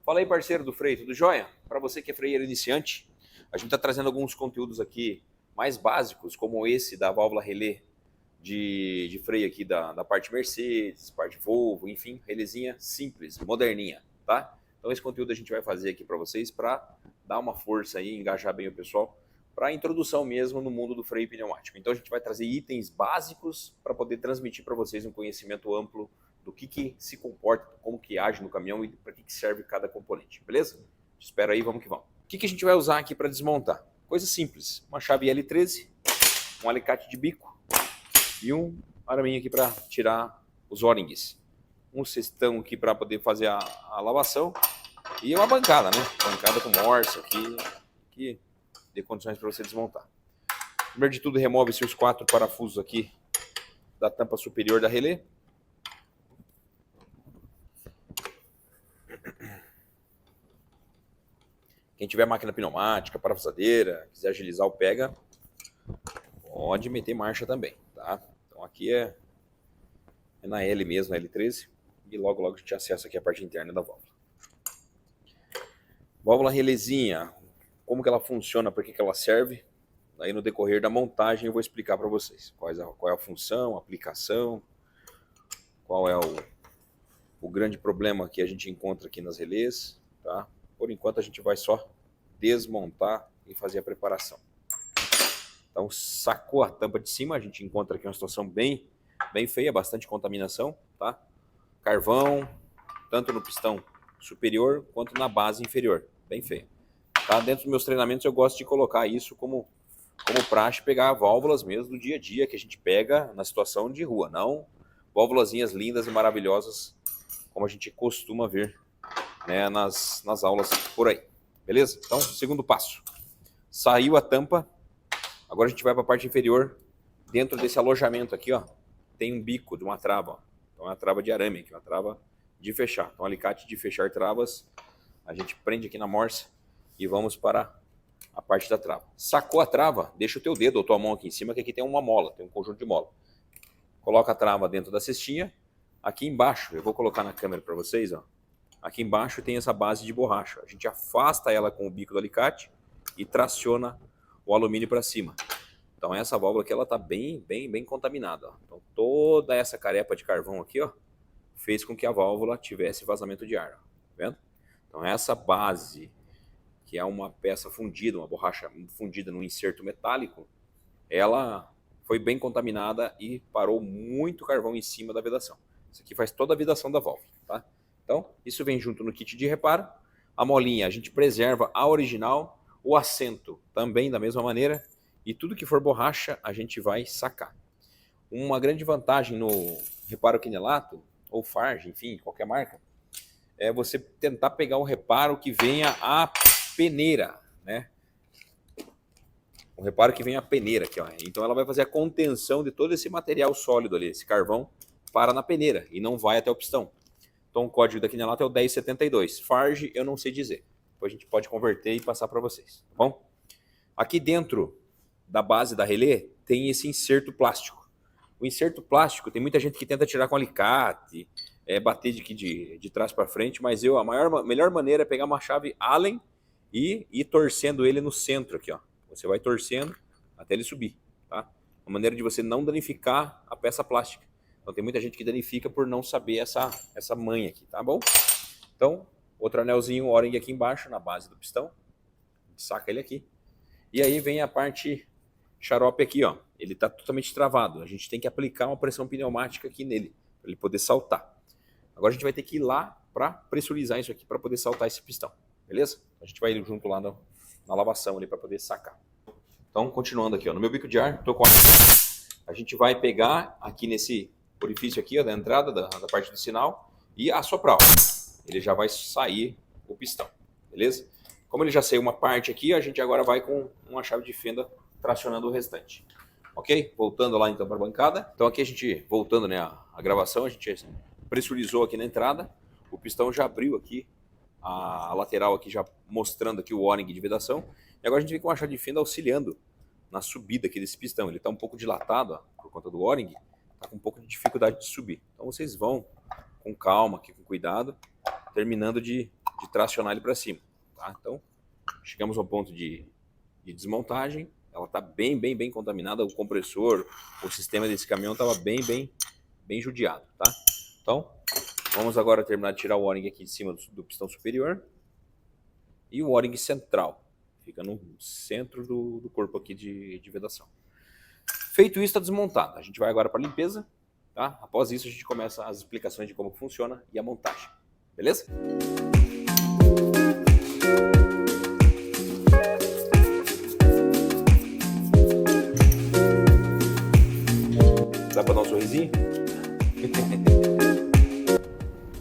Fala aí, parceiro do freio, tudo jóia? Para você que é freieiro iniciante, a gente está trazendo alguns conteúdos aqui mais básicos, como esse da válvula relé de freio aqui da parte Mercedes, parte Volvo, enfim, relézinha simples, moderninha, tá? Então esse conteúdo a gente vai fazer aqui para vocês para dar uma força aí, engajar bem o pessoal, para a introdução mesmo no mundo do freio pneumático. Então a gente vai trazer itens básicos para poder transmitir para vocês um conhecimento amplo do que se comporta, como que age no caminhão e para que serve cada componente, beleza? Espero aí, vamos que vamos. O que a gente vai usar aqui para desmontar? Coisa simples, uma chave L13, um alicate de bico e um araminho aqui para tirar os O-rings. Um cestão aqui para poder fazer a lavação e uma bancada, né? Bancada com morsa aqui, que dê condições para você desmontar. Primeiro de tudo, remove-se os 4 parafusos aqui da tampa superior da relé. Quem tiver máquina pneumática, parafusadeira, quiser agilizar o pega, pode meter marcha também, tá? Então aqui é na L mesmo, L13, e logo a gente acessa aqui a parte interna da válvula. Válvula relézinha, como que ela funciona, para que ela serve? Aí no decorrer da montagem eu vou explicar para vocês qual é a função, a aplicação, qual é o grande problema que a gente encontra aqui nas relés, tá? Por enquanto a gente vai só desmontar e fazer a preparação. Então sacou a tampa de cima, a gente encontra aqui uma situação bem feia, bastante contaminação, tá? Carvão, tanto no pistão superior quanto na base inferior, bem feio. Tá? Dentro dos meus treinamentos eu gosto de colocar isso como praxe, pegar válvulas mesmo do dia a dia que a gente pega na situação de rua, não válvulazinhas lindas e maravilhosas como a gente costuma ver, né, nas aulas por aí, beleza? Então, segundo passo, saiu a tampa, agora a gente vai para a parte inferior. Dentro desse alojamento aqui, ó, tem um bico de uma trava, ó. Então é uma trava de arame aqui, uma trava de fechar. Então alicate de fechar travas, a gente prende aqui na morsa e vamos para a parte da trava. Sacou a trava, deixa o teu dedo ou tua mão aqui em cima, que aqui tem uma mola, tem um conjunto de mola. Coloca a trava dentro da cestinha. Aqui embaixo, eu vou colocar na câmera para vocês, ó. Aqui embaixo tem essa base de borracha. A gente afasta ela com o bico do alicate e traciona o alumínio para cima. Então essa válvula aqui ela está bem contaminada, ó. Então toda essa carepa de carvão aqui, ó, fez com que a válvula tivesse vazamento de ar, ó. Tá vendo? Então essa base, que é uma peça fundida, uma borracha fundida num inserto metálico, ela foi bem contaminada e parou muito carvão em cima da vedação. Isso aqui faz toda a vedação da válvula, tá? Então, isso vem junto no kit de reparo. A molinha, a gente preserva a original, o assento também da mesma maneira, e tudo que for borracha a gente vai sacar. Uma grande vantagem no reparo quinelato, ou Farge, enfim, qualquer marca, é você tentar pegar um reparo que venha a peneira, né? Um reparo que venha a peneira aqui, ó. Então ela vai fazer a contenção de todo esse material sólido ali, esse carvão, para na peneira e não vai até o pistão. Então o código da quinelato é o 1072. Farge eu não sei dizer. Depois a gente pode converter e passar para vocês, tá bom? Aqui dentro da base da relé tem esse inserto plástico. O inserto plástico tem muita gente que tenta tirar com alicate, bater de trás para frente, mas a melhor maneira é pegar uma chave Allen e ir torcendo ele no centro aqui, ó. Você vai torcendo até ele subir, tá? Uma maneira de você não danificar a peça plástica. Então tem muita gente que danifica por não saber essa manha aqui, tá bom? Então, outro anelzinho O-ring aqui embaixo, na base do pistão. A gente saca ele aqui. E aí vem a parte xarope aqui, ó. Ele está totalmente travado. A gente tem que aplicar uma pressão pneumática aqui nele, para ele poder saltar. Agora a gente vai ter que ir lá para pressurizar isso aqui, para poder saltar esse pistão, beleza? A gente vai ir junto lá na lavação ali, para poder sacar. Então, continuando aqui, ó, no meu bico de ar, tô com a gente vai pegar aqui nesse orifício aqui, ó, da entrada, da parte do sinal, e assoprar, ó. Ele já vai sair o pistão, beleza? Como ele já saiu uma parte aqui, a gente agora vai com uma chave de fenda tracionando o restante. Ok? Voltando lá então para a bancada. Então aqui a gente, voltando, né, a gravação, a gente pressurizou aqui na entrada. O pistão já abriu aqui, a lateral aqui já mostrando aqui o O-ring de vedação. E agora a gente vem com a chave de fenda auxiliando na subida aqui desse pistão. Ele está um pouco dilatado, ó, por conta do O-ring. Está com um pouco de dificuldade de subir. Então vocês vão com calma aqui, com cuidado, terminando de de tracionar ele para cima, tá? Então, chegamos ao ponto de desmontagem, ela está bem contaminada, o compressor, o sistema desse caminhão estava bem judiado, tá? Então, vamos agora terminar de tirar o O-ring aqui de cima do pistão superior e o O-ring central, fica no centro do corpo aqui de vedação. Feito isso, está desmontado. A gente vai agora para a limpeza, tá? Após isso, a gente começa as explicações de como funciona e a montagem, beleza? Dá para dar um sorrisinho?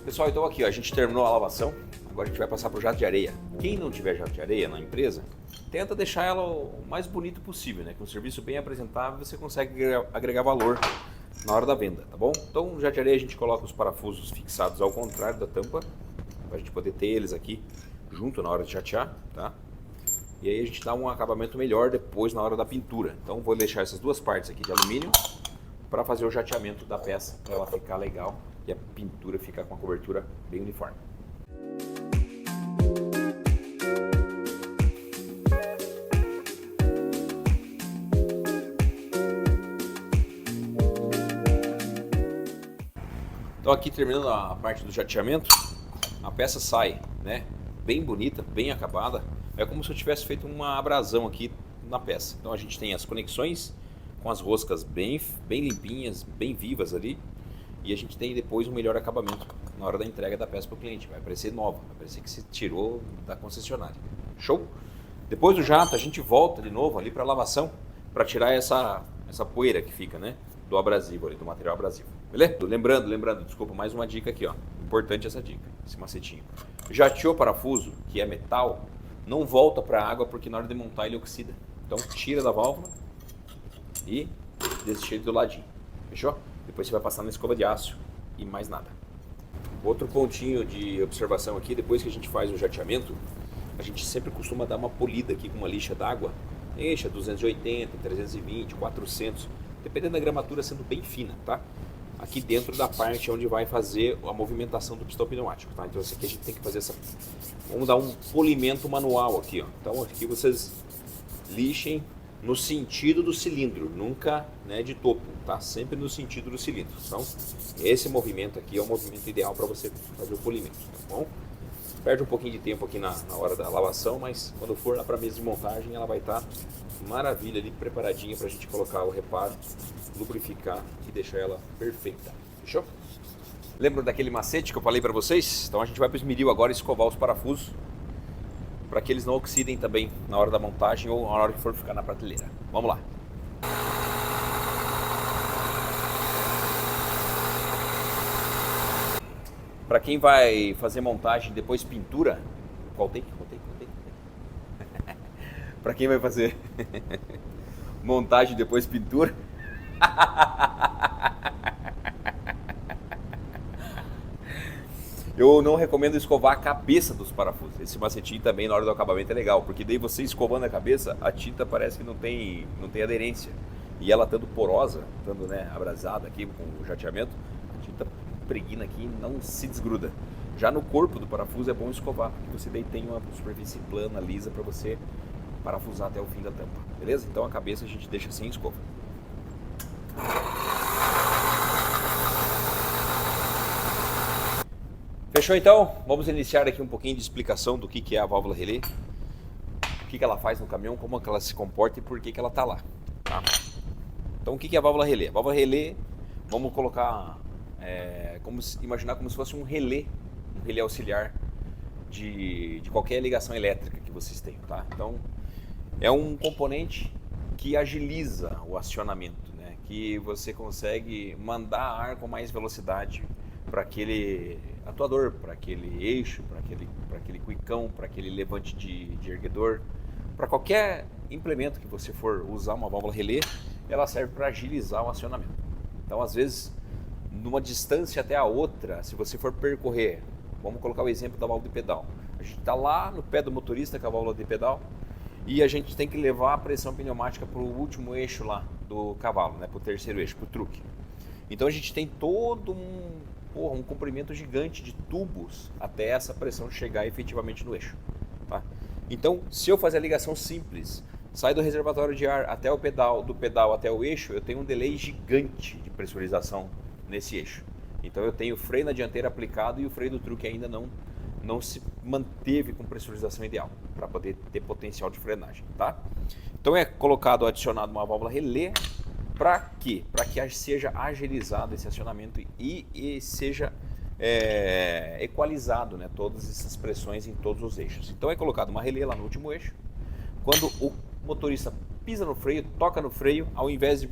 Pessoal, então aqui ó, a gente terminou a lavação, agora a gente vai passar para o jato de areia. Quem não tiver jato de areia na empresa, tenta deixar ela o mais bonito possível, né? Com um serviço bem apresentável, você consegue agregar valor na hora da venda, tá bom? Então, no jato de areia a gente coloca os parafusos fixados ao contrário da tampa, para a gente poder ter eles aqui junto na hora de jatear, tá? E aí a gente dá um acabamento melhor depois na hora da pintura. Então, vou deixar essas duas partes aqui de alumínio para fazer o jateamento da peça, para ela ficar legal e a pintura ficar com a cobertura bem uniforme. Então aqui terminando a parte do jateamento, a peça sai, né, bem bonita, bem acabada. É como se eu tivesse feito uma abrasão aqui na peça. Então a gente tem as conexões com as roscas bem limpinhas, bem vivas ali. E a gente tem depois um melhor acabamento na hora da entrega da peça para o cliente. Vai parecer nova, vai parecer que se tirou da concessionária. Show? Depois do jato a gente volta de novo ali para a lavação para tirar essa poeira que fica, né, do abrasivo ali, do material abrasivo. Beleza? Lembrando, desculpa, mais uma dica aqui, ó. Importante essa dica, esse macetinho. Jateou parafuso, que é metal, não volta para a água porque na hora de montar ele oxida. Então tira da válvula e desse jeito do ladinho. Fechou? Depois você vai passar na escova de aço e mais nada. Outro pontinho de observação aqui, depois que a gente faz o jateamento, a gente sempre costuma dar uma polida aqui com uma lixa d'água. Lixa 280, 320, 400, dependendo da gramatura, sendo bem fina, tá? Aqui dentro da parte onde vai fazer a movimentação do pistão pneumático, tá? Então esse aqui a gente tem que fazer essa... Vamos dar um polimento manual aqui, ó. Então aqui vocês lixem no sentido do cilindro, nunca, né, de topo, tá? Sempre no sentido do cilindro. Então esse movimento aqui é o movimento ideal para você fazer o polimento, tá bom? Perde um pouquinho de tempo aqui na hora da lavação, mas quando for lá para a mesa de montagem ela vai estar maravilha ali, preparadinha para a gente colocar o reparo, lubrificar e deixar ela perfeita. Fechou? Lembram daquele macete que eu falei para vocês? Então a gente vai para o esmeril agora escovar os parafusos para que eles não oxidem também na hora da montagem ou na hora que for ficar na prateleira. Vamos lá! Para quem vai fazer montagem depois pintura, qual take? Para quem vai fazer montagem depois pintura, eu não recomendo escovar a cabeça dos parafusos. Esse macetinho também na hora do acabamento é legal, porque daí você escovando a cabeça, a tinta parece que não tem aderência. E ela estando porosa, estando, né, abrasada aqui com o jateamento, a tinta impregna aqui e não se desgruda. Já no corpo do parafuso é bom escovar, porque você daí tem uma superfície plana, lisa, para você parafusar até o fim da tampa, beleza? Então a cabeça a gente deixa sem escova. Fechou então? Vamos iniciar aqui um pouquinho de explicação do que é a válvula relé, o que ela faz no caminhão, como ela se comporta e por que ela está lá, tá? Então o que é a válvula relé? A válvula relé, vamos colocar, imaginar como se fosse um relé auxiliar de qualquer ligação elétrica que vocês tenham, tá? Então é um componente que agiliza o acionamento, né? Que você consegue mandar ar com mais velocidade para aquele atuador, para aquele eixo, para aquele cuicão, para aquele levante de erguedor, para qualquer implemento que você for usar uma válvula relé, ela serve para agilizar o acionamento. Então, às vezes, numa distância até a outra, se você for percorrer, vamos colocar o exemplo da válvula de pedal. A gente está lá no pé do motorista com a válvula de pedal e a gente tem que levar a pressão pneumática para o último eixo lá do cavalo, né, para o terceiro eixo, para o truque. Então a gente tem todo um porra, um comprimento gigante de tubos até essa pressão chegar efetivamente no eixo. Tá? Então, se eu fazer a ligação simples, sai do reservatório de ar até o pedal, do pedal até o eixo, eu tenho um delay gigante de pressurização nesse eixo. Então eu tenho o freio na dianteira aplicado e o freio do truque ainda não se manteve com pressurização ideal para poder ter potencial de frenagem, tá? Então é colocado, adicionado uma válvula relé. Para quê? Para que seja agilizado esse acionamento e seja equalizado, né, todas essas pressões em todos os eixos. Então é colocado uma relé lá no último eixo. Quando o motorista pisa no freio, toca no freio, ao invés de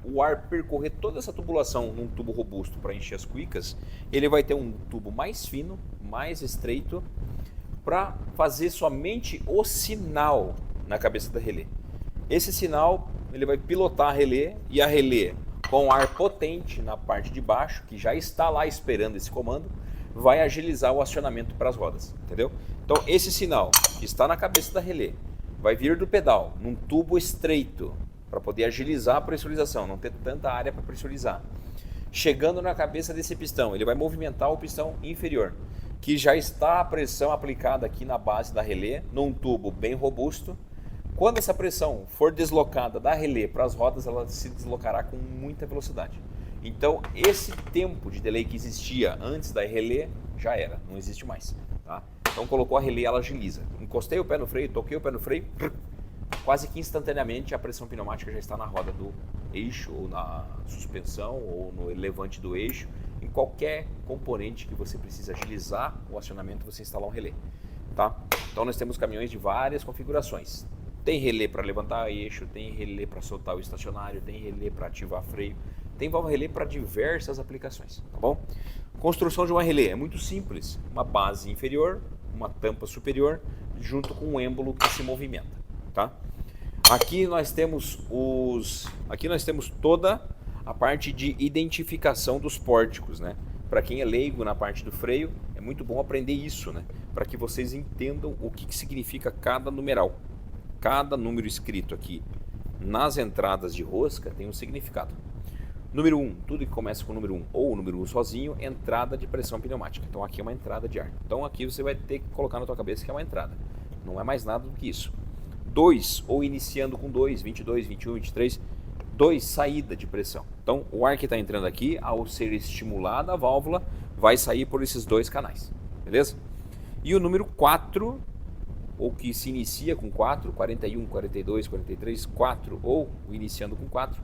o ar percorrer toda essa tubulação num tubo robusto para encher as cuicas, ele vai ter um tubo mais fino, mais estreito, para fazer somente o sinal na cabeça da relé. Esse sinal ele vai pilotar a relé e a relé com ar potente na parte de baixo, que já está lá esperando esse comando, vai agilizar o acionamento para as rodas, entendeu? Então esse sinal que está na cabeça da relé vai vir do pedal num tubo estreito para poder agilizar a pressurização, não ter tanta área para pressurizar. Chegando na cabeça desse pistão, ele vai movimentar o pistão inferior, que já está a pressão aplicada aqui na base da relé, num tubo bem robusto. Quando essa pressão for deslocada da relé para as rodas, ela se deslocará com muita velocidade. Então, esse tempo de delay que existia antes da relé já era, não existe mais. Tá? Então, colocou a relé, ela agiliza. Encostei o pé no freio, toquei o pé no freio, quase que instantaneamente a pressão pneumática já está na roda do eixo, ou na suspensão, ou no levante do eixo. Em qualquer componente que você precise agilizar o acionamento, você instala um relé. Tá? Então, nós temos caminhões de várias configurações. Tem relé para levantar eixo, tem relé para soltar o estacionário, tem relé para ativar freio, tem válvula relé para diversas aplicações, tá bom? Construção de uma relé é muito simples, uma base inferior, uma tampa superior, junto com um êmbolo que se movimenta, tá? Aqui nós temos toda a parte de identificação dos pórticos, né? Para quem é leigo na parte do freio, é muito bom aprender isso, né? Para que vocês entendam o que significa cada numeral. Cada número escrito aqui nas entradas de rosca tem um significado. Número 1, tudo que começa com o número 1 ou o número 1 sozinho, entrada de pressão pneumática. Então aqui é uma entrada de ar. Então aqui você vai ter que colocar na tua cabeça que é uma entrada. Não é mais nada do que isso. 2, ou iniciando com 2, 22, 21, 23, 2, saída de pressão. Então o ar que está entrando aqui, ao ser estimulada a válvula, vai sair por esses dois canais. Beleza? E o número 4, ou que se inicia com 4, 41, 42, 43, 4, ou iniciando com 4,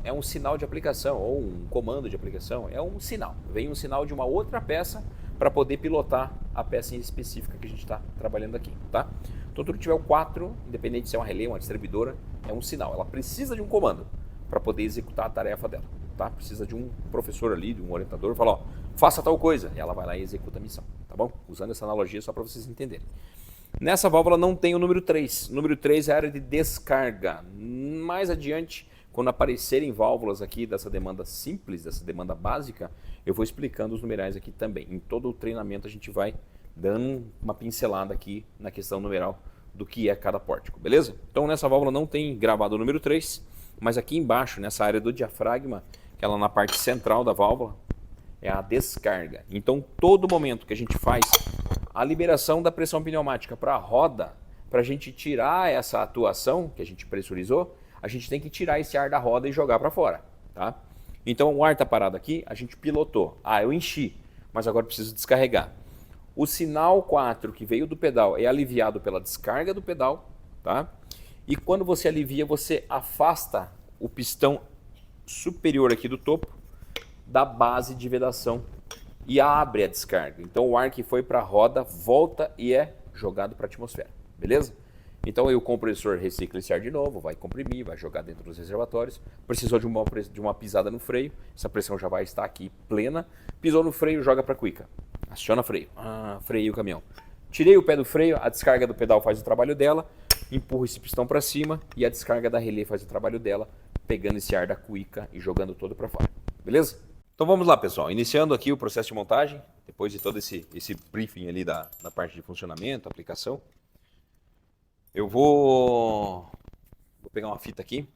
é um sinal de aplicação, ou um comando de aplicação, é um sinal. Vem um sinal de uma outra peça para poder pilotar a peça específica que a gente está trabalhando aqui, tá? Então tudo que tiver o 4, independente se é uma relé, uma distribuidora, é um sinal. Ela precisa de um comando para poder executar a tarefa dela, tá? Precisa de um professor ali, de um orientador, falar, ó, faça tal coisa, e ela vai lá e executa a missão, tá bom? Usando essa analogia só para vocês entenderem. Nessa válvula não tem o número 3. O número 3 é a área de descarga. Mais adiante, quando aparecerem válvulas aqui dessa demanda simples, dessa demanda básica, eu vou explicando os numerais aqui também. Em todo o treinamento a gente vai dando uma pincelada aqui na questão numeral do que é cada pórtico, beleza? Então nessa válvula não tem gravado o número 3, mas aqui embaixo, nessa área do diafragma, que ela na parte central da válvula, é a descarga. Então todo momento que a gente faz a liberação da pressão pneumática para a roda, para a gente tirar essa atuação que a gente pressurizou, a gente tem que tirar esse ar da roda e jogar para fora, tá? Então o ar está parado aqui, a gente pilotou. Ah, eu enchi, mas agora preciso descarregar. O sinal 4 que veio do pedal é aliviado pela descarga do pedal, tá? E quando você alivia, você afasta o pistão superior aqui do topo da base de vedação e abre a descarga. Então o ar que foi para a roda volta e é jogado para a atmosfera, beleza? Então aí o compressor recicla esse ar de novo, vai comprimir, vai jogar dentro dos reservatórios. Precisou de uma pisada no freio, essa pressão já vai estar aqui plena. Pisou no freio, joga para a cuica. Aciona freio. Freio o caminhão. Tirei o pé do freio, a descarga do pedal faz o trabalho dela, empurro esse pistão para cima e a descarga da relé faz o trabalho dela, pegando esse ar da cuica e jogando todo para fora. Beleza? Então vamos lá, pessoal. Iniciando aqui o processo de montagem, depois de todo esse briefing ali da parte de funcionamento, aplicação. Eu vou pegar uma fita aqui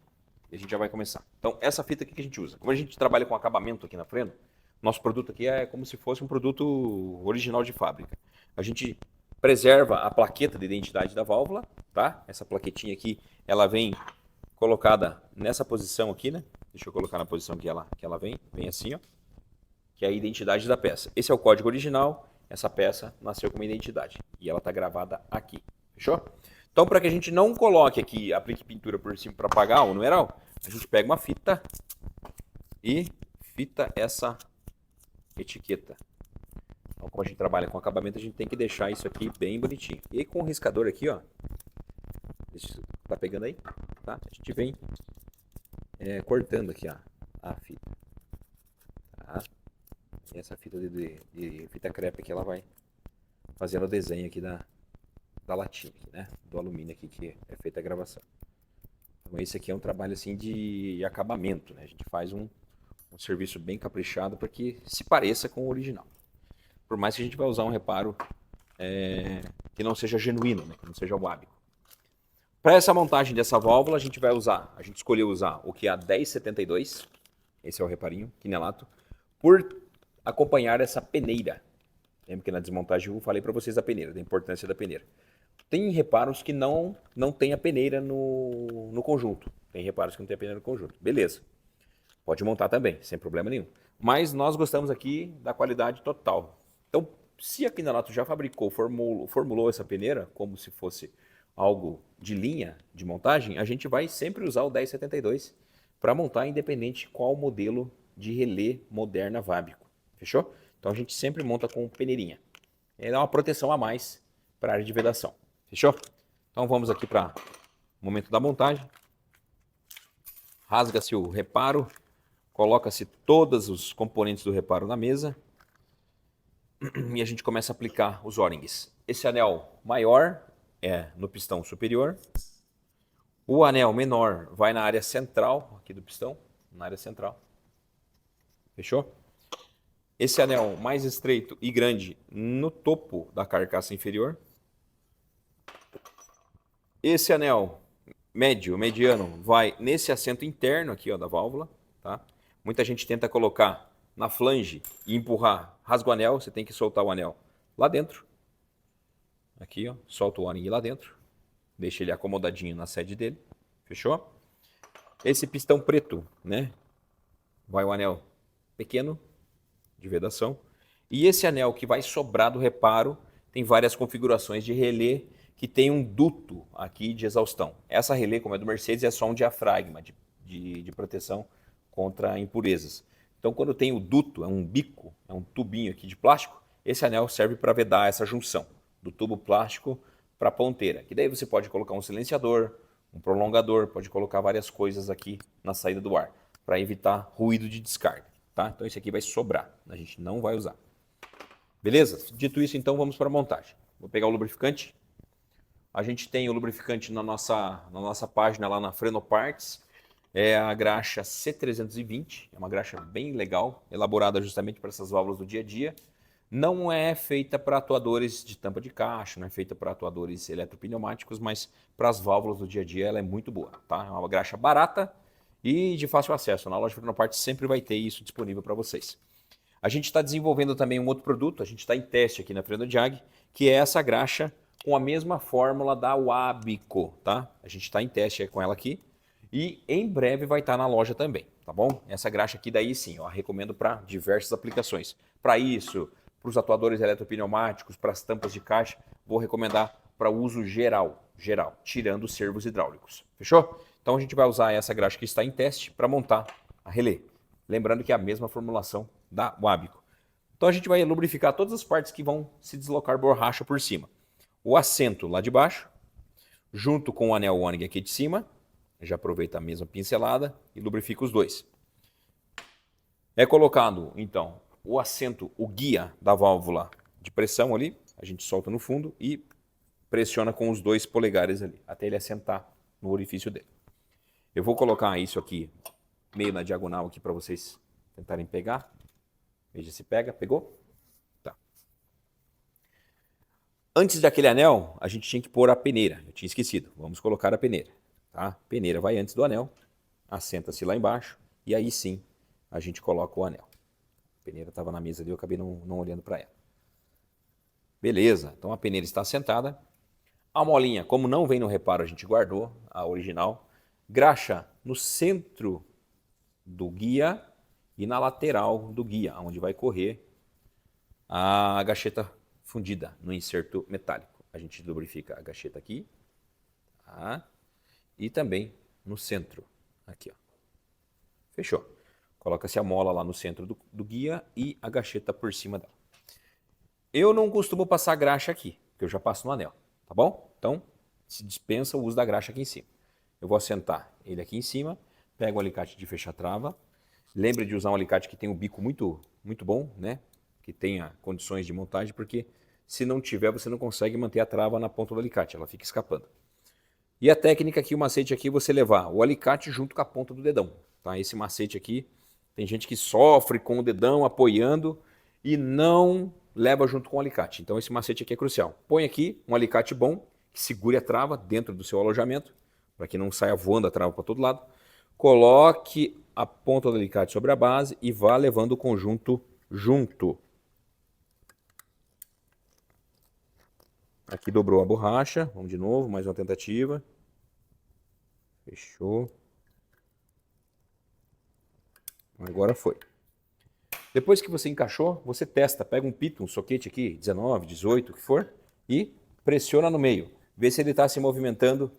e a gente já vai começar. Então essa fita aqui que a gente usa. Como a gente trabalha com acabamento aqui na Freno, Nosso produto aqui é como se fosse um produto original de fábrica. A gente preserva a plaqueta de identidade da válvula, tá? Essa plaquetinha aqui, ela vem colocada nessa posição aqui, né? Deixa eu colocar na posição que ela vem assim, ó. Que é a identidade da peça. Esse é o código original, essa peça nasceu com uma identidade. E ela está gravada aqui, fechou? Então, para que a gente não coloque aqui, aplique pintura por cima para apagar o numeral, a gente pega uma fita e fita essa etiqueta. Então, como a gente trabalha com acabamento, a gente tem que deixar isso aqui bem bonitinho. E aí, com o riscador aqui, ó, tá pegando aí? Tá? A gente vem cortando aqui a fita. Tá? E essa fita de fita crepe aqui, ela vai fazendo o desenho aqui da latinha, aqui, né? Do alumínio aqui que é feita a gravação. Então esse aqui é um trabalho assim de acabamento, né? A gente faz um serviço bem caprichado para que se pareça com o original. Por mais que a gente vai usar um reparo que não seja genuíno, né? Que não seja wábico. Para essa montagem dessa válvula, a gente escolheu usar o que é a 1072, esse é o reparinho, quinelato, por acompanhar essa peneira. Lembra que na desmontagem eu falei para vocês da peneira, da importância da peneira. Tem reparos que não tem a peneira no conjunto. Tem reparos que não tem a peneira no conjunto. Beleza. Pode montar também, sem problema nenhum. Mas nós gostamos aqui da qualidade total. Então, se a Quinelato já fabricou, formulou essa peneira como se fosse algo de linha de montagem, a gente vai sempre usar o 1072 para montar, independente qual modelo de relé moderna Wábico. Fechou? Então a gente sempre monta com peneirinha. E dá uma proteção a mais para a área de vedação. Fechou? Então vamos aqui para o momento da montagem. Rasga-se o reparo. Coloca-se todos os componentes do reparo na mesa. E a gente começa a aplicar os O-rings. Esse anel maior é no pistão superior. O anel menor vai na área central aqui do pistão. Na área central. Fechou? Esse anel mais estreito e grande no topo da carcaça inferior. Esse anel médio, mediano, vai nesse assento interno aqui, ó, da válvula, tá? Muita gente tenta colocar na flange e empurrar, rasga o anel, você tem que soltar o anel lá dentro. Aqui, ó, solta o O-ring lá dentro. Deixa ele acomodadinho na sede dele. Fechou? Esse pistão preto, né? Vai o anel pequeno de vedação. E esse anel que vai sobrar do reparo tem várias configurações de relé que tem um duto aqui de exaustão. Essa relé, como é do Mercedes, é só um diafragma de proteção contra impurezas. Então, quando tem o duto, é um bico, é um tubinho aqui de plástico, esse anel serve para vedar essa junção do tubo plástico para a ponteira. Que daí você pode colocar um silenciador, um prolongador, pode colocar várias coisas aqui na saída do ar, para evitar ruído de descarga. Tá? Então esse aqui vai sobrar, a gente não vai usar. Beleza? Dito isso, então vamos para a montagem. Vou pegar o lubrificante. A gente tem o lubrificante na nossa página lá na Frenoparts. É a graxa C320, é uma graxa bem legal, elaborada justamente para essas válvulas do dia a dia. Não é feita para atuadores de tampa de caixa, não é feita para atuadores eletropneumáticos, mas para as válvulas do dia a dia ela é muito boa. Tá? É uma graxa barata e de fácil acesso. Na loja Frenoparts sempre vai ter isso disponível para vocês. A gente está desenvolvendo também um outro produto, a gente está em teste aqui na Frenodiag, que é essa graxa com a mesma fórmula da Wábico, tá? A gente está em teste com ela aqui e em breve vai estar na loja também, tá bom? Essa graxa aqui daí sim, ó, recomendo para diversas aplicações. Para isso, para os atuadores eletropneumáticos, para as tampas de caixa, vou recomendar para uso geral, tirando os servos hidráulicos. Fechou? Então a gente vai usar essa graxa que está em teste para montar a relé. Lembrando que é a mesma formulação da Wábico. Então a gente vai lubrificar todas as partes que vão se deslocar borracha por cima. O assento lá de baixo, junto com o anel O-ring aqui de cima, já aproveita a mesma pincelada e lubrifica os dois. É colocado, então, o assento, o guia da válvula de pressão ali, a gente solta no fundo e pressiona com os 2 polegares ali, até ele assentar no orifício dele. Eu vou colocar isso aqui meio na diagonal aqui para vocês tentarem pegar. Veja se pega. Pegou? Tá. Antes daquele anel, a gente tinha que pôr a peneira. Eu tinha esquecido. Vamos colocar a peneira. Tá? A peneira vai antes do anel, assenta-se lá embaixo e aí sim a gente coloca o anel. peneira estava na mesa ali, eu acabei não olhando para ela. Beleza, então a peneira está assentada. A molinha, como não vem no reparo, a gente guardou a original. Graxa no centro do guia e na lateral do guia, onde vai correr a gacheta fundida no inserto metálico. A gente lubrifica a gacheta aqui, tá? E também no centro, aqui, ó. Fechou. Coloca-se a mola lá no centro do guia e a gacheta por cima dela. Eu não costumo passar graxa aqui, porque eu já passo no anel, tá bom? Então, se dispensa o uso da graxa aqui em cima. Eu vou assentar ele aqui em cima, pego o alicate de fechar trava. Lembre de usar um alicate que tem um bico muito bom, né? Que tenha condições de montagem, porque se não tiver, você não consegue manter a trava na ponta do alicate, ela fica escapando. E a técnica aqui, o macete aqui, é você levar o alicate junto com a ponta do dedão, tá? Esse macete aqui, tem gente que sofre com o dedão apoiando e não leva junto com o alicate. Então esse macete aqui é crucial. Põe aqui um alicate bom, que segure a trava dentro do seu alojamento, para que não saia voando a trava para todo lado. Coloque a ponta do alicate sobre a base e vá levando o conjunto junto. Aqui dobrou a borracha, vamos de novo, mais uma tentativa. Fechou. Agora foi. Depois que você encaixou, você testa, pega um pito, um soquete aqui, 19, 18, o que for, e pressiona no meio. Vê se ele está se movimentando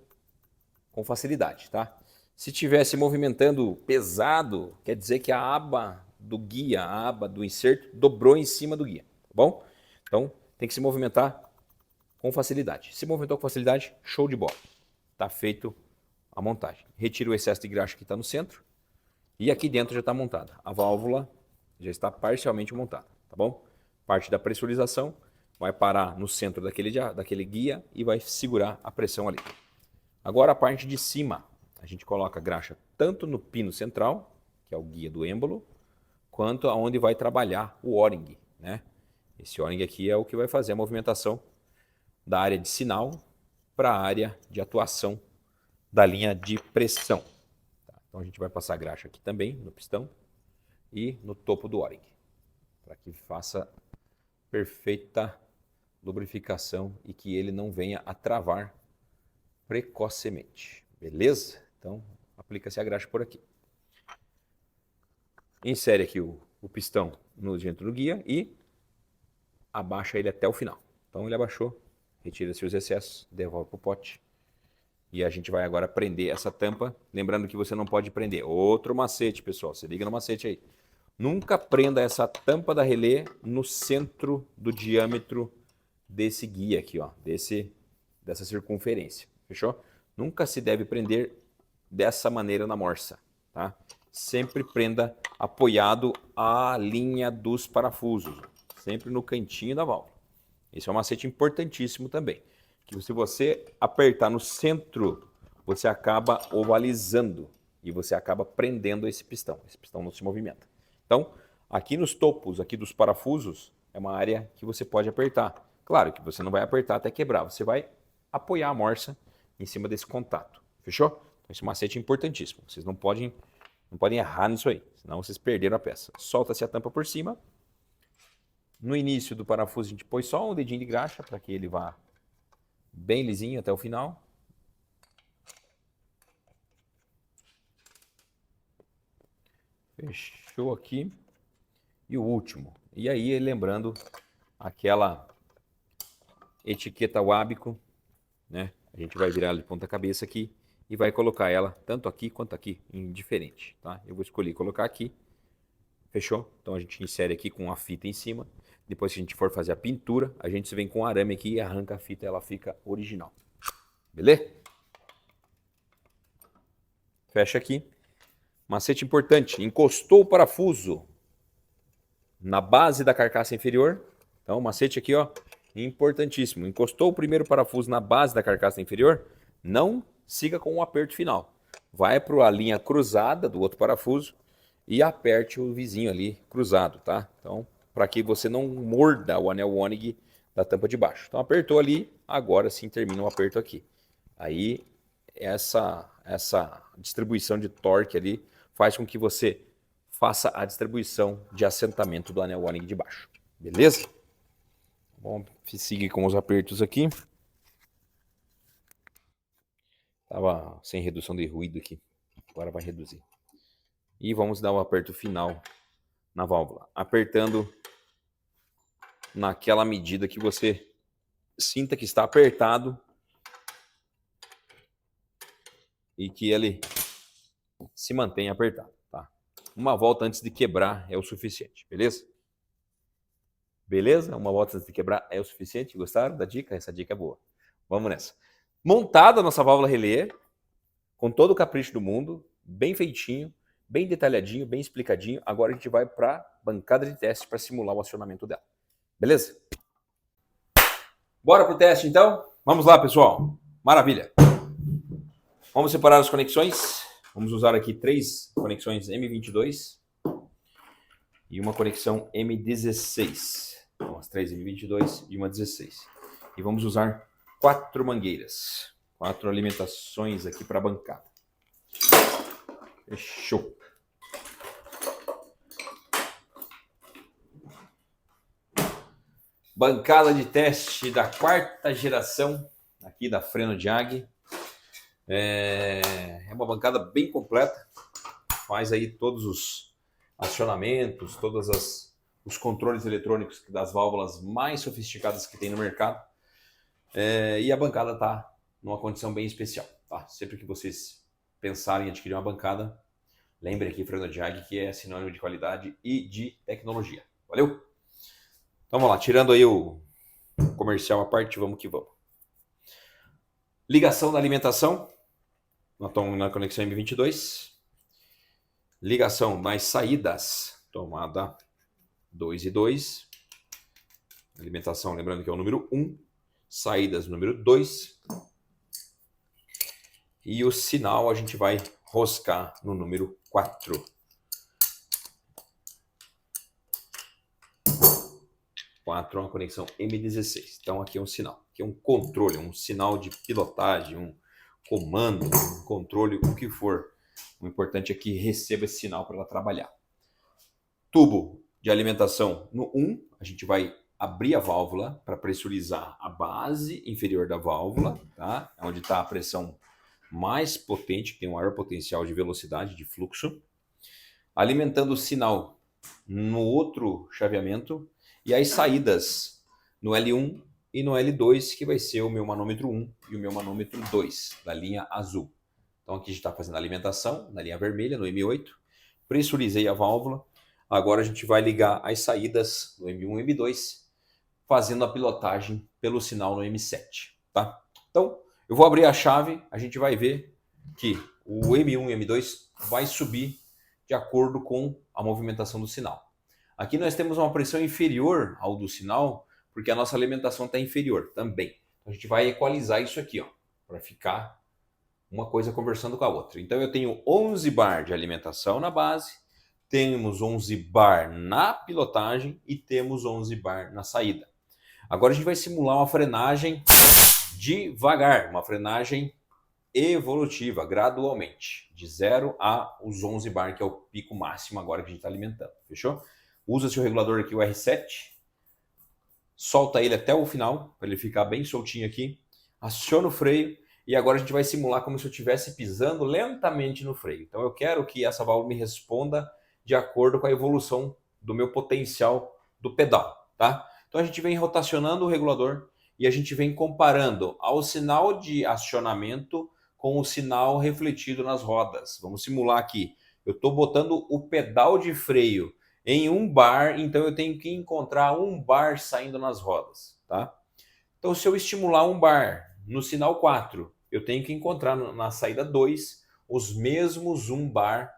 com facilidade, tá? Se estiver se movimentando pesado, quer dizer que a aba do guia, a aba do inserto, dobrou em cima do guia, tá bom? Então, tem que se movimentar com facilidade. Se movimentou com facilidade, show de bola. Tá feito a montagem. Retira o excesso de graxa que está no centro e aqui dentro já está montada. A válvula já está parcialmente montada, tá bom? Parte da pressurização vai parar no centro daquele guia e vai segurar a pressão ali. Agora a parte de cima, a gente coloca graxa tanto no pino central, que é o guia do êmbolo, quanto aonde vai trabalhar o O-ring, né? Esse O-ring aqui é o que vai fazer a movimentação da área de sinal para a área de atuação da linha de pressão. Tá? Então a gente vai passar graxa aqui também no pistão e no topo do O-ring, para que faça perfeita lubrificação e que ele não venha a travar precocemente. Beleza? Então aplica-se a graxa por aqui. Insere aqui o pistão dentro do guia e abaixa ele até o final. Então ele abaixou, retira-se os excessos, devolve para o pote. E a gente vai agora prender essa tampa. Lembrando que você não pode prender. Outro macete, pessoal. Você liga no macete aí. Nunca prenda essa tampa da relé no centro do diâmetro desse guia aqui, ó. Dessa circunferência. Fechou? Nunca se deve prender dessa maneira na morsa, tá? Sempre prenda apoiado à linha dos parafusos. Sempre no cantinho da válvula. Esse é um macete importantíssimo também. Que se você apertar no centro, você acaba ovalizando e você acaba prendendo esse pistão. Esse pistão não se movimenta. Então, aqui nos topos aqui dos parafusos, é uma área que você pode apertar. Claro que você não vai apertar até quebrar, você vai apoiar a morsa em cima desse contato. Fechou? Então, esse macete é importantíssimo. Vocês não podem errar nisso aí, senão vocês perderam a peça. Solta-se a tampa por cima. No início do parafuso, a gente põe só um dedinho de graxa para que ele vá bem lisinho até o final. Fechou aqui. E o último. E aí, lembrando aquela etiqueta Wabico, né? A gente vai virar ela de ponta cabeça aqui e vai colocar ela tanto aqui quanto aqui, indiferente, tá? Eu vou escolher colocar aqui. Fechou? Então a gente insere aqui com a fita em cima. Depois que a gente for fazer a pintura, a gente vem com arame aqui e arranca a fita e ela fica original. Beleza? Fecha aqui. Macete importante. Encostou o parafuso na base da carcaça inferior. Então, macete aqui, ó, importantíssimo. Encostou o primeiro parafuso na base da carcaça inferior, não siga com o aperto final. Vai para a linha cruzada do outro parafuso e aperte o vizinho ali cruzado, tá? Então, para que você não morda o anel O-ring da tampa de baixo. Então, apertou ali, agora sim termina o aperto aqui. Aí, essa distribuição de torque ali faz com que você faça a distribuição de assentamento do anel warning de baixo. Beleza? Bom, siga com os apertos aqui. Tava sem redução de ruído aqui. Agora vai reduzir. E vamos dar o aperto final na válvula. Apertando naquela medida que você sinta que está apertado e que ele se mantenha apertado, tá? Uma volta antes de quebrar é o suficiente, beleza? Beleza? Uma volta antes de quebrar é o suficiente. Gostaram da dica? Essa dica é boa. Vamos nessa. Montada a nossa válvula relé, com todo o capricho do mundo, bem feitinho, bem detalhadinho, bem explicadinho. Agora a gente vai para a bancada de teste para simular o acionamento dela. Beleza? Bora pro teste então? Vamos lá, pessoal. Maravilha. Vamos separar as conexões. Vamos usar aqui 3 conexões M22 e uma conexão M16. Então, as 3 M22 e uma 16. E vamos usar 4 mangueiras. 4 alimentações aqui para a bancada. Fechou. Bancada de teste da 4ª geração aqui da Freno Jag. É uma bancada bem completa. Faz aí todos os acionamentos, todos os controles eletrônicos das válvulas mais sofisticadas que tem no mercado. E a bancada está numa condição bem especial. Tá? Sempre que vocês pensarem em adquirir uma bancada, lembre aqui Freno Jag, que é sinônimo de qualidade e de tecnologia. Valeu? Então vamos lá, tirando aí o comercial à parte, vamos que vamos. Ligação da alimentação. Nós estamos na conexão M22. Ligação nas saídas. Tomada 2 e 2. Alimentação, lembrando que é o número 1. Saídas, número 2. E o sinal a gente vai roscar no número 4. 4 é uma conexão M16. Então aqui é um sinal. Aqui é um controle, um sinal de pilotagem, um comando, um controle, o que for. O importante é que receba esse sinal para ela trabalhar. Tubo de alimentação no 1, a gente vai abrir a válvula para pressurizar a base inferior da válvula, tá? Onde está a pressão mais potente, que tem um maior potencial de velocidade, de fluxo. Alimentando o sinal no outro chaveamento e as saídas no L1 e no L2, que vai ser o meu manômetro 1 e o meu manômetro 2, da linha azul. Então aqui a gente está fazendo a alimentação na linha vermelha, no M8. Pressurizei a válvula. Agora a gente vai ligar as saídas no M1 e M2, fazendo a pilotagem pelo sinal no M7. Tá? Então eu vou abrir a chave, a gente vai ver que o M1 e M2 vai subir de acordo com a movimentação do sinal. Aqui nós temos uma pressão inferior ao do sinal, porque a nossa alimentação está inferior também. Então a gente vai equalizar isso aqui, ó, para ficar uma coisa conversando com a outra. Então eu tenho 11 bar de alimentação na base, temos 11 bar na pilotagem e temos 11 bar na saída. Agora a gente vai simular uma frenagem devagar, uma frenagem evolutiva, gradualmente, de 0 a os 11 bar, que é o pico máximo agora que a gente está alimentando. Fechou? Usa-se o regulador aqui, o R7, solta ele até o final, para ele ficar bem soltinho aqui, aciona o freio, e agora a gente vai simular como se eu estivesse pisando lentamente no freio. Então eu quero que essa válvula me responda de acordo com a evolução do meu potencial do pedal, tá? Então a gente vem rotacionando o regulador e a gente vem comparando ao sinal de acionamento com o sinal refletido nas rodas. Vamos simular aqui. Eu estou botando o pedal de freio em 1 bar, então eu tenho que encontrar 1 bar saindo nas rodas, tá? Então se eu estimular 1 bar no sinal 4, eu tenho que encontrar na saída 2 os mesmos 1 bar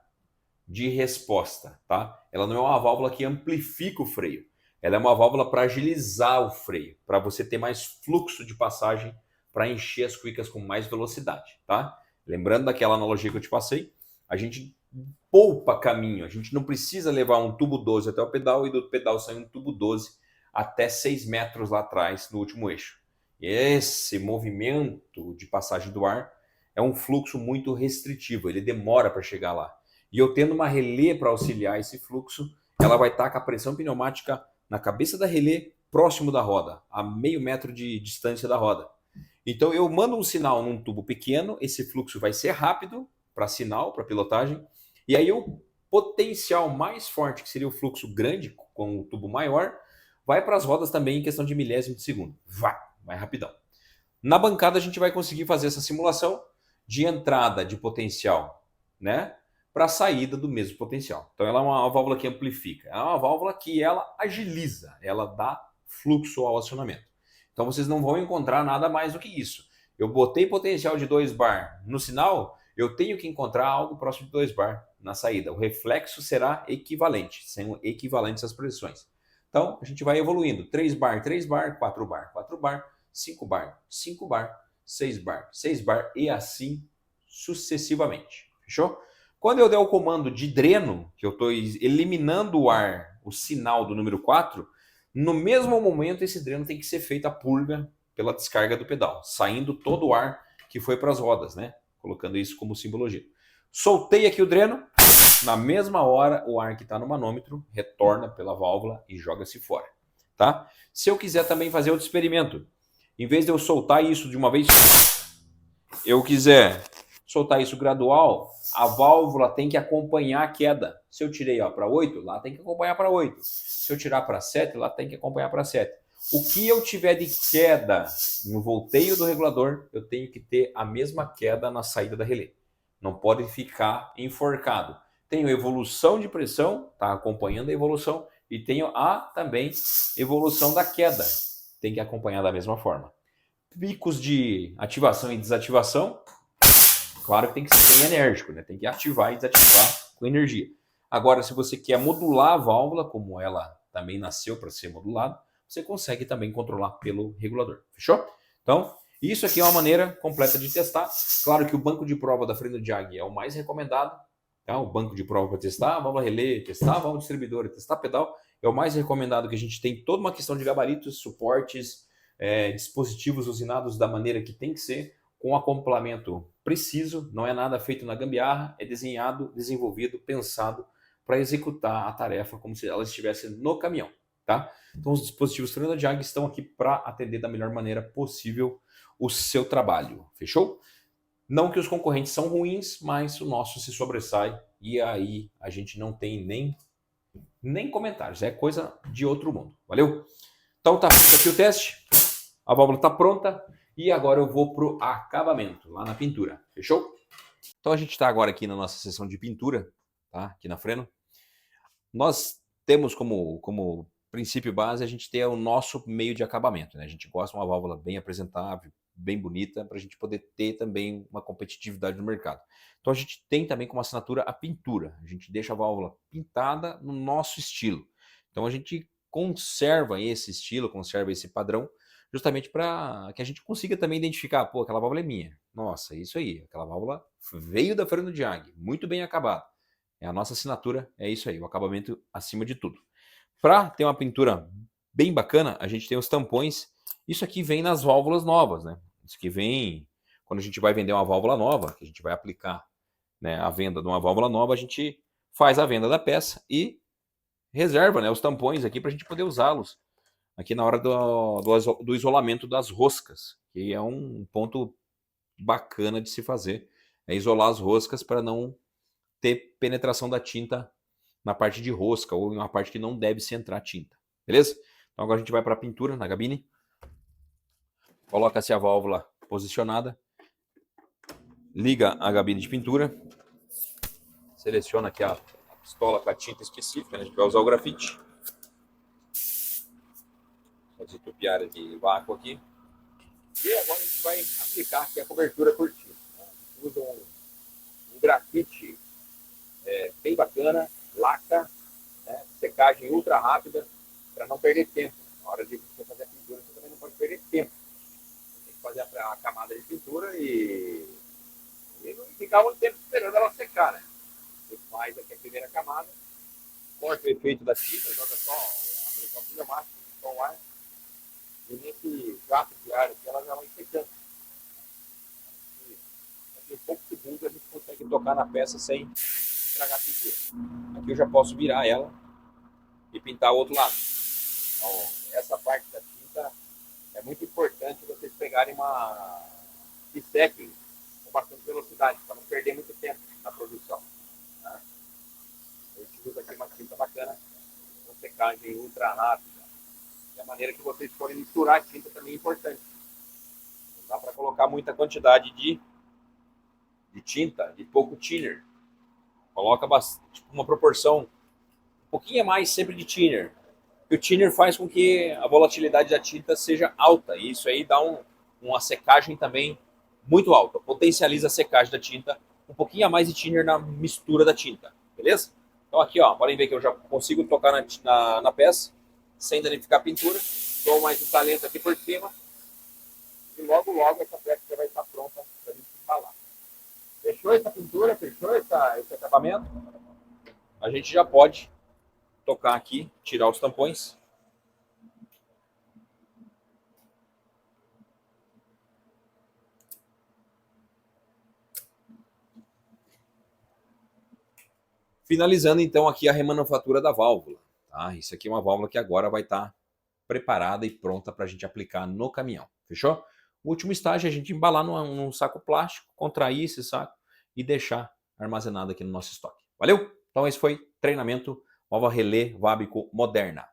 de resposta, tá? Ela não é uma válvula que amplifica o freio, ela é uma válvula para agilizar o freio, para você ter mais fluxo de passagem para encher as cuicas com mais velocidade, tá? Lembrando daquela analogia que eu te passei, a gente poupa caminho, a gente não precisa levar um tubo 12 até o pedal e do pedal sair um tubo 12 até 6 metros lá atrás no último eixo. E esse movimento de passagem do ar é um fluxo muito restritivo, ele demora para chegar lá. e eu tendo uma relé para auxiliar esse fluxo, ela vai estar com a pressão pneumática na cabeça da relé, próximo da roda, a meio metro de distância da roda. Então eu mando um sinal num tubo pequeno, esse fluxo vai ser rápido para sinal, para pilotagem, e aí o potencial mais forte, que seria o fluxo grande, com o tubo maior, vai para as rodas também em questão de milésimo de segundo. Vai rapidão. Na bancada a gente vai conseguir fazer essa simulação de entrada de potencial, né, para a saída do mesmo potencial. Então ela é uma válvula que amplifica, é uma válvula que ela agiliza, ela dá fluxo ao acionamento. Então vocês não vão encontrar nada mais do que isso. Eu botei potencial de 2 bar no sinal, eu tenho que encontrar algo próximo de 2 bar na saída. O reflexo será equivalente, são equivalentes as pressões. Então a gente vai evoluindo, 3 bar, 3 bar, 4 bar, 4 bar, 5 bar, 5 bar, 6 bar, 6 bar e assim sucessivamente. Fechou? Quando eu der o comando de dreno, que eu estou eliminando o ar, o sinal do número 4, no mesmo momento esse dreno tem que ser feita a purga pela descarga do pedal, saindo todo o ar que foi para as rodas, né? Colocando isso como simbologia. Soltei aqui o dreno, na mesma hora o ar que está no manômetro retorna pela válvula e joga-se fora, tá? Se eu quiser também fazer outro experimento, em vez de eu soltar isso de uma vez, eu quiser soltar isso gradual, a válvula tem que acompanhar a queda. Se eu tirei para 8, lá tem que acompanhar para 8. Se eu tirar para 7, lá tem que acompanhar para 7. O que eu tiver de queda no volteio do regulador, eu tenho que ter a mesma queda na saída da relé. Não pode ficar enforcado. Tenho evolução de pressão, tá acompanhando a evolução, e tenho também evolução da queda. Tem que acompanhar da mesma forma. Picos de ativação e desativação, claro que tem que ser bem enérgico, né? Tem que ativar e desativar com energia. Agora, se você quer modular a válvula, como ela também nasceu para ser modulada, você consegue também controlar pelo regulador. Fechou? Então, isso aqui é uma maneira completa de testar. Claro que o banco de prova da Freno Jag é o mais recomendado. Tá? O banco de prova para testar a válvula relé, testar a válvula distribuidora, testar pedal, é o mais recomendado, que a gente tem toda uma questão de gabaritos, suportes, dispositivos usinados da maneira que tem que ser, com acoplamento preciso, não é nada feito na gambiarra, é desenhado, desenvolvido, pensado para executar a tarefa como se ela estivesse no caminhão, tá? Então os dispositivos Freno Jag estão aqui para atender da melhor maneira possível o seu trabalho, fechou? Não que os concorrentes são ruins, mas o nosso se sobressai e aí a gente não tem nem comentários, é coisa de outro mundo, valeu? Então tá feito aqui o teste, a válvula está pronta e agora eu vou pro acabamento, lá na pintura, fechou? Então a gente está agora aqui na nossa sessão de pintura, tá? Aqui na Freno. Nós temos como princípio base a gente ter o nosso meio de acabamento, né? A gente gosta de uma válvula bem apresentável, bem bonita, para a gente poder ter também uma competitividade no mercado. Então a gente tem também como assinatura a pintura. A gente deixa a válvula pintada no nosso estilo. Então a gente conserva esse estilo, conserva esse padrão, justamente para que a gente consiga também identificar, pô, aquela válvula é minha. Nossa, isso aí, aquela válvula veio da Freno Jag, muito bem acabada. É a nossa assinatura, é isso aí, o acabamento acima de tudo. Para ter uma pintura bem bacana, a gente tem os tampões. Isso aqui vem nas válvulas novas, né? Isso aqui vem quando a gente vai vender uma válvula nova, que a gente vai aplicar, né, a venda de uma válvula nova, a gente faz a venda da peça e reserva, né, os tampões aqui para a gente poder usá-los aqui na hora do isolamento das roscas, que é um ponto bacana de se fazer, é isolar as roscas para não ter penetração da tinta na parte de rosca ou em uma parte que não deve se entrar tinta, beleza? Então agora a gente vai para a pintura na gabine, coloca-se a válvula posicionada, liga a gabine de pintura, seleciona aqui a pistola com a tinta específica, né? A gente vai usar o grafite, fazer tupiária de vácuo aqui, e agora a gente vai aplicar aqui a cobertura por tinta. Né? A gente usa um grafite bem bacana, laca, né? Secagem ultra rápida, para não perder tempo. Na hora de você fazer a pintura, você também não pode perder tempo. Você tem que fazer a camada de pintura e não ficar muito tempo esperando ela secar, né? Você faz aqui a primeira camada, corta o efeito da tinta, joga só a pressão pneumática, só o ar, e nesse jato de ar aqui ela já vai secando. E em poucos segundos a gente consegue tocar na peça sem estragar a pintura. Aqui eu já posso virar ela e pintar o outro lado. Então, essa parte da tinta é muito importante vocês pegarem uma que sequem com bastante velocidade, para não perder muito tempo na produção. Tá? A gente usa aqui uma tinta bacana, com secagem ultra rápida. E a maneira que vocês forem misturar a tinta também é importante. Não dá para colocar muita quantidade de tinta, de pouco thinner. Coloca tipo, uma proporção um pouquinho a mais sempre de thinner. E o thinner faz com que a volatilidade da tinta seja alta. E isso aí dá uma secagem também muito alta. Potencializa a secagem da tinta. Um pouquinho a mais de thinner na mistura da tinta. Beleza? Então aqui, ó, podem ver que eu já consigo tocar na peça sem danificar a pintura. Dou mais um talento aqui por cima. E logo, logo essa peça já vai estar pronta para a gente embalar. Fechou essa pintura? Fechou esse acabamento? A gente já pode tocar aqui, tirar os tampões. Finalizando então aqui a remanufatura da válvula. Tá? Isso aqui é uma válvula que agora vai estar preparada e pronta para a gente aplicar no caminhão. Fechou? O último estágio é a gente embalar num saco plástico, contrair esse saco e deixar armazenado aqui no nosso estoque. Valeu? Então esse foi treinamento Nova Relé Wabico Moderna.